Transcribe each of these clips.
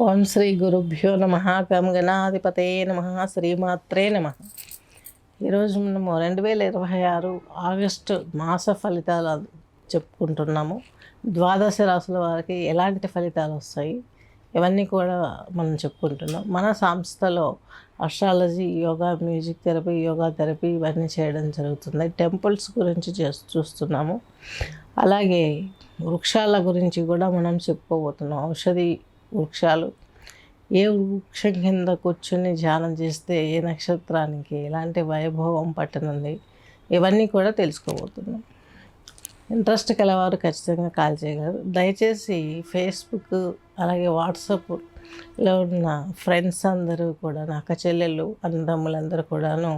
ఓం శ్రీ గురుభ్యో నమ గం గణాధిపతే నమ శ్రీమాత్రే నమ. ఈరోజు మనము 2026 ఆగస్టు మాస ఫలితాలు చెప్పుకుంటున్నాము. ద్వాదశ రాశుల వారికి ఎలాంటి ఫలితాలు వస్తాయి ఇవన్నీ కూడా మనం చెప్పుకుంటున్నాం. మన సంస్థలో astrology, yoga, music therapy, yoga therapy ఇవన్నీ చేయడం జరుగుతుంది. టెంపుల్స్ గురించి చూస్తున్నాము. అలాగే వృక్షాల గురించి కూడా మనం చెప్పుకోబోతున్నాం. ఔషధి వృక్షాలు, ఏ వృక్షం కింద కూర్చుని ధ్యానం చేస్తే ఏ నక్షత్రానికి ఎలాంటి వైభవం పట్టనుంది ఇవన్నీ కూడా తెలుసుకోబోతున్నాం. ఇంట్రెస్ట్ కలవారు ఖచ్చితంగా కాల్ చేయగలరు. దయచేసి ఫేస్బుక్ అలాగే వాట్సాప్లో ఉన్న ఫ్రెండ్స్ అందరూ కూడా, నా అక్క చెల్లెళ్ళు, అన్నదమ్ములందరూ కూడాను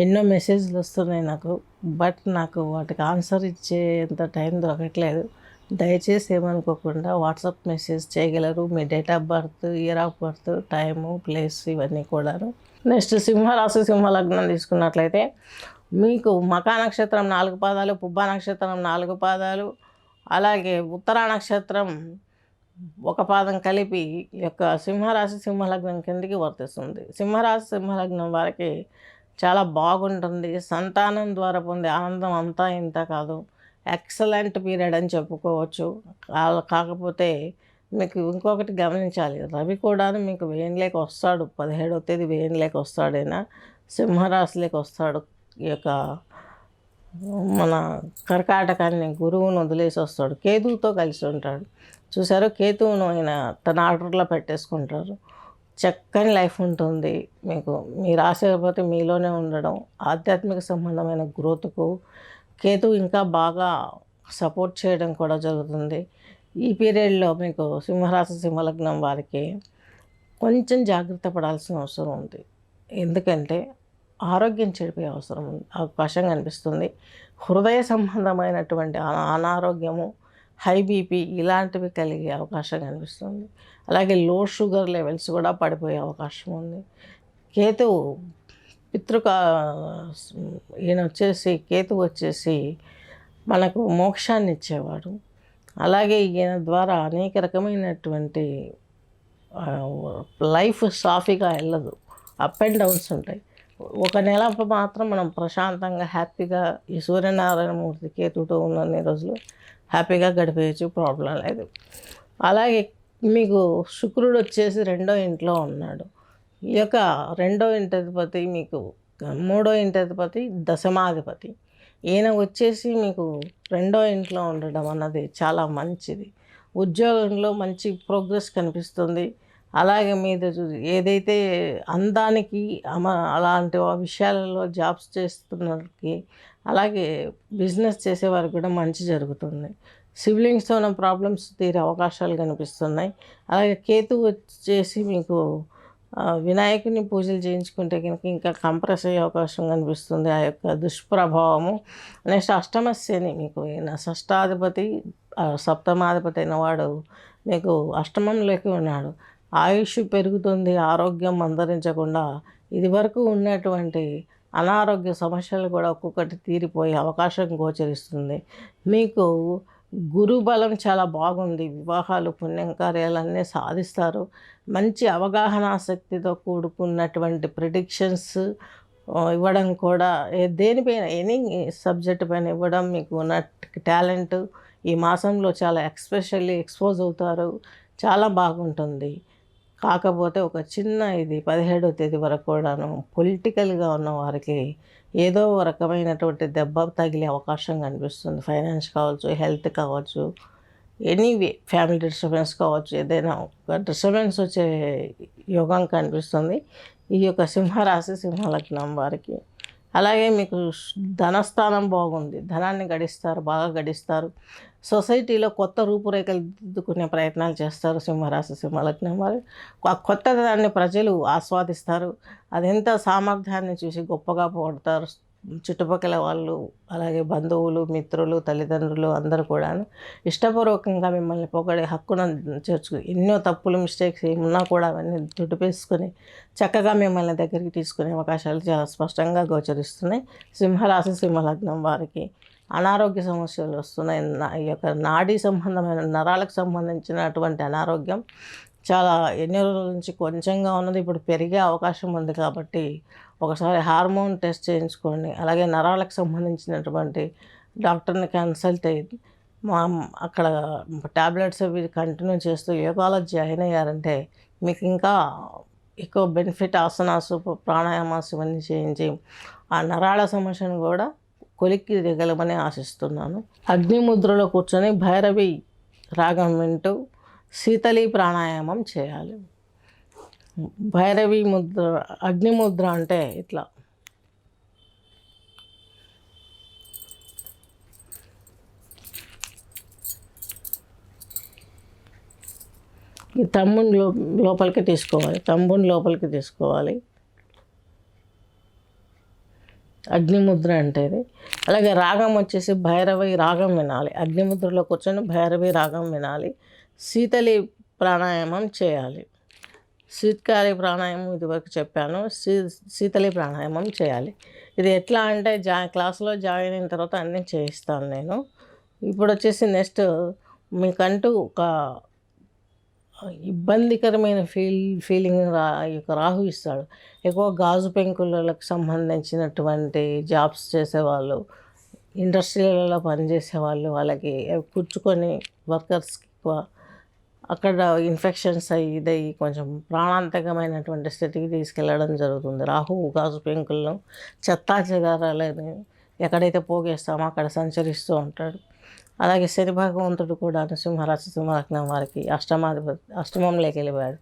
ఎన్నో మెసేజ్లు వస్తున్నాయి నాకు వాటికి ఆన్సర్ ఇచ్చేంత టైం దొరకట్లేదు. దయచేసి ఏమనుకోకుండా వాట్సాప్ మెసేజ్ చేయగలరు. మీ date of birth, year of birth, time, place ఇవన్నీ కూడాను. నెక్స్ట్ సింహరాశి, సింహలగ్నం తీసుకున్నట్లయితే మీకు మకా నక్షత్రం 4 పాదాలు, పుబ్బా నక్షత్రం 4 పాదాలు, అలాగే ఉత్తరా నక్షత్రం 1 పాదం కలిపి ఈ యొక్క సింహరాశి సింహలగ్నం కిందకి వర్తిస్తుంది. సింహరాశి సింహలగ్నం వారికి చాలా బాగుంటుంది. సంతానం ద్వారా పొందే ఆనందం అంతా ఇంత కాదు, ఎక్సలెంట్ పీరియడ్ అని చెప్పుకోవచ్చు. కాకపోతే మీకు ఇంకొకటి గమనించాలి, రవి కూడా మీకు వేయంలోకి వస్తాడు. 17వ తేదీ వేయంలోకి వస్తాడైనా సింహరాశిలోకి వస్తాడు. ఈ యొక్క మన కర్కాటకాన్ని గురువును వదిలేసి వస్తాడు, కేతువుతో కలిసి ఉంటాడు. చూసారు, కేతువును ఆయన తన ఆర్డర్లో పెట్టేసుకుంటారు. చక్కని లైఫ్ ఉంటుంది మీకు. మీరు ఆశపోతే మీలోనే ఉండడం, ఆధ్యాత్మిక సంబంధమైన గ్రోత్కు కేతువు ఇంకా బాగా సపోర్ట్ చేయడం కూడా జరుగుతుంది. ఈ పీరియడ్లో మీకు సింహరాశి సింహలగ్నం వారికి కొంచెం జాగ్రత్త పడాల్సిన అవసరం ఉంది. ఎందుకంటే ఆరోగ్యం చెడిపోయే అవకాశం కనిపిస్తుంది. హృదయ సంబంధమైనటువంటి అనారోగ్యము, హై బీపీ ఇలాంటివి కలిగే అవకాశం కనిపిస్తుంది. అలాగే లో షుగర్ లెవెల్స్ కూడా పడిపోయే అవకాశం ఉంది. కేతువు కేతువు వచ్చేసి మనకు మోక్షాన్ని ఇచ్చేవాడు. అలాగే ఈయన ద్వారా అనేక రకమైనటువంటి లైఫ్ సాఫీగా వెళ్ళదు, అప్ అండ్ డౌన్స్ ఉంటాయి. ఒక నెల మాత్రం మనం ప్రశాంతంగా హ్యాపీగా ఈ సూర్యనారాయణమూర్తి కేతువుతో ఉన్నన్ని రోజులు హ్యాపీగా గడిపేయచ్చు, ప్రాబ్లం లేదు. అలాగే మీకు శుక్రుడు వచ్చేసి 2వ ఇంట్లో ఉన్నాడు. ఈ యొక్క 2వ ఇంటధిపతి మీకు 3వ ఇంటధిపతి దశమాధిపతి. ఈయన వచ్చేసి మీకు 2వ ఇంట్లో ఉండడం అన్నది చాలా మంచిది. ఉద్యోగంలో మంచి ప్రోగ్రెస్ కనిపిస్తుంది. అలాగే మీద ఏదైతే అందానికి అలాంటి విషయాలలో జాబ్స్ చేస్తున్నకి, అలాగే బిజినెస్ చేసేవారికి కూడా మంచి జరుగుతుంది. సిబ్లింగ్స్తో ఉన్న ప్రాబ్లమ్స్ తీరే అవకాశాలు కనిపిస్తున్నాయి. అలాగే కేతు వచ్చేసి మీకు వినాయకుని పూజలు చేయించుకుంటే కనుక ఇంకా కంప్రెస్ అయ్యే అవకాశం కనిపిస్తుంది ఆ యొక్క దుష్ప్రభావము. నెక్స్ట్ అష్టమ శని, మీకు ఈయన షష్టాధిపతి సప్తమాధిపతి అయిన వాడు మీకు అష్టమంలోకి ఉన్నాడు. ఆయుష్ పెరుగుతుంది, ఆరోగ్యం మందరించకుండా ఇదివరకు ఉన్నటువంటి అనారోగ్య సమస్యలు కూడా ఒక్కొక్కటి తీరిపోయే అవకాశం గోచరిస్తుంది. మీకు గురు బలం చాలా బాగుంది. వివాహాలు, పుణ్యం కార్యాలన్నీ సాధిస్తారు. మంచి అవగాహన శక్తితో కూడుకున్నటువంటి ప్రిడిక్షన్స్ ఇవ్వడం కూడా, దేనిపైన ఎనీ సబ్జెక్ట్ పైన ఇవ్వడం మీకు ఉన్న టాలెంట్ ఈ మాసంలో చాలా ఎక్స్పెషల్లీ ఎక్స్పోజ్ అవుతారు. చాలా బాగుంటుంది. కాకపోతే ఒక చిన్న 17వ తేదీ వరకు కూడాను పొలిటికల్గా ఉన్న వారికి ఏదో రకమైనటువంటి దెబ్బ తగిలే అవకాశం కనిపిస్తుంది. ఫైనాన్స్ కావచ్చు, హెల్త్ కావచ్చు, ఎనీవే ఫ్యామిలీ డిస్టర్బెన్స్ కావచ్చు, ఏదైనా ఒక డిస్టర్బెన్స్ వచ్చే యోగం కనిపిస్తుంది ఈ యొక్క సింహరాశి సింహలగ్నం వారికి. అలాగే మీకు ధనస్థానం బాగుంది, ధనాన్ని గడిస్తారు, బాగా గడిస్తారు. సొసైటీలో కొత్త రూపురేఖలు దిద్దుకునే ప్రయత్నాలు చేస్తారు సింహరాశి సింహలగ్నం వారు. కొత్త ధనాన్ని ప్రజలు ఆస్వాదిస్తారు. అదెంత సామర్థ్యాన్ని చూసి గొప్పగా పొగడతారు చుట్టుపక్కల వాళ్ళు, అలాగే బంధువులు, మిత్రులు, తల్లిదండ్రులు అందరూ కూడాను ఇష్టపూర్వకంగా మిమ్మల్ని పొగడే హక్కును చేర్చుకు, ఎన్నో తప్పులు మిస్టేక్స్ ఏమున్నా కూడా అవన్నీ దుడిపేసుకొని చక్కగా మిమ్మల్ని దగ్గరికి తీసుకునే అవకాశాలు చాలా స్పష్టంగా గోచరిస్తున్నాయి సింహరాశి సింహలగ్నం వారికి. అనారోగ్య సమస్యలు వస్తున్నాయి. ఈ యొక్క నాడీ సంబంధమైన నరాలకు సంబంధించినటువంటి అనారోగ్యం చాలా ఎన్ని రోజుల నుంచి కొంచెంగా ఉన్నది ఇప్పుడు పెరిగే అవకాశం ఉంది కాబట్టి ఒకసారి హార్మోన్ టెస్ట్ చేయించుకోండి. అలాగే నరాలకు సంబంధించినటువంటి డాక్టర్ని కన్సల్ట్ అయ్యి అక్కడ టాబ్లెట్స్ అవి కంటిన్యూ చేస్తూ యోగాలో జాయిన్ అయ్యారంటే మీకు ఇంకా ఎక్కువ బెనిఫిట్. ఆసనాసు, ప్రాణాయామాస్ ఇవన్నీ చేయించి ఆ నరాల సమస్యను కూడా కొలిక్కి దిగలమని ఆశిస్తున్నాను. అగ్నిముద్రలో కూర్చొని భైరవి రాగం వింటూ శీతలి ప్రాణాయామం చేయాలి. భైరవి ముద్ర, అగ్నిముద్ర అంటే ఇట్లా ఈ తమ్ముని లోపలికి తీసుకోవాలి. తమ్ముని లోపలికి తీసుకోవాలి. అగ్నిముద్ర అంటే ఇది. అలాగే రాగం వచ్చేసి భైరవి రాగం వినాలి. అగ్నిముద్రలో కూర్చొని భైరవి రాగం వినాలి. శీతలి ప్రాణాయామం చేయాలి. శీతకాలి ప్రాణాయామం ఇదివరకు చెప్పాను. శీతలి ప్రాణాయామం చేయాలి. ఇది ఎట్లా అంటే క్లాస్లో జాయిన్ అయిన తర్వాత అన్నీ చేయిస్తాను నేను. ఇప్పుడు వచ్చేసి నెక్స్ట్ మీకంటూ ఒక ఇబ్బందికరమైన ఫీలింగ్ రాహు ఇస్తాడు. ఎక్కువ గాజు పెంకులకు సంబంధించినటువంటి జాబ్స్ చేసేవాళ్ళు, ఇండస్ట్రీలలో పనిచేసేవాళ్ళు, వాళ్ళకి కూర్చుకొని వర్కర్స్కి ఎక్కువ అక్కడ ఇన్ఫెక్షన్స్ ఇదయ్యి కొంచెం ప్రాణాంతకమైనటువంటి స్థితికి తీసుకెళ్ళడం జరుగుతుంది. రాహు గాజు పెంకులను, చెత్తా చెదారాలని ఎక్కడైతే పోగేస్తామో అక్కడ సంచరిస్తూ ఉంటాడు. అలాగే శని భగవంతుడు కూడా సింహరాశి సింహలగ్నం వారికి అష్టమంలోకి వెళ్ళిపోయాడు.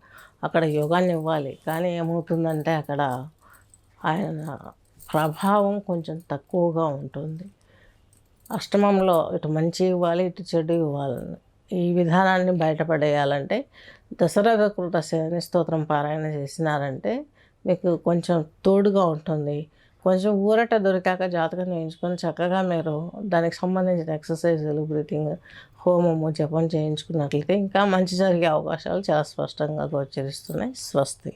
అక్కడ యోగాన్ని ఇవ్వాలి, కానీ ఏమవుతుందంటే అక్కడ ఆయన ప్రభావం కొంచెం తక్కువగా ఉంటుంది. అష్టమంలో ఇటు మంచి ఇవ్వాలి, ఇటు చెడు ఇవ్వాలని ఈ విధానాన్ని బయటపడేయాలంటే దశరథ కృత శని స్తోత్రం పారాయణ చేసినారంటే మీకు కొంచెం తోడుగా ఉంటుంది. కొంచెం ఊరట దొరికాక జాతకం చేయించుకొని చక్కగా మీరు దానికి సంబంధించిన ఎక్సర్సైజులు, బ్రీతింగ్, హోమము, జపం చేయించుకున్నట్లయితే ఇంకా మంచి జరిగే అవకాశాలు చాలా స్పష్టంగా గోచరిస్తున్నాయి. స్వస్తి.